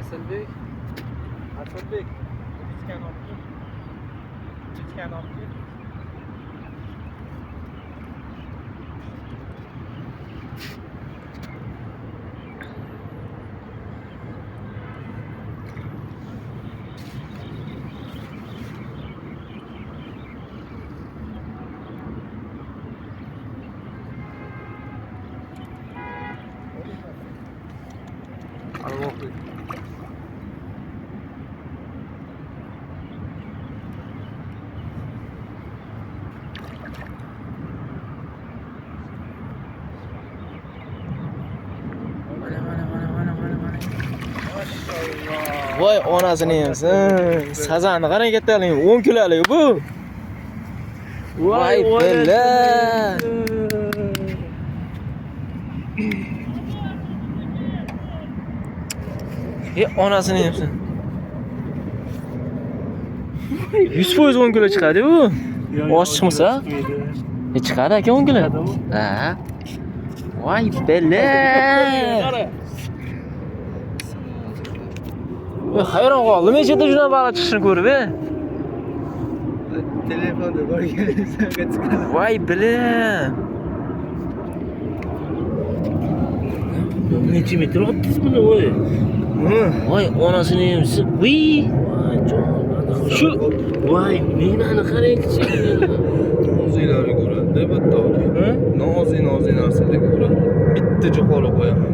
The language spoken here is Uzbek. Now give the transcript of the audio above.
Asilbek. Asilbek. Bichkan olib kel. Bichkan olib kel. Alvoqlik. Voy onasini yemsin. Sazanni qarang kattaligini 10 kilolik bu. Voy billa. Onasini yemsin. 100% 10 kilo chiqadi bu. Osh chiqmasa? Chiqadi aka 10 kilo. Ha. Voy billa. Hayron qoldim. Men chetda shuna baliq chiqishini ko'rib, Telefonda borganingizga chiqadi. Voy bilim. Necha metr otdingiz buni voy? Voy onasini yemsin. Voy. Shu Voy, menani qarang-chi. O'zinglarga ko'radi, bitta. Nozi narsalarga ko'radi. Bitta jo'xori qo'yaman.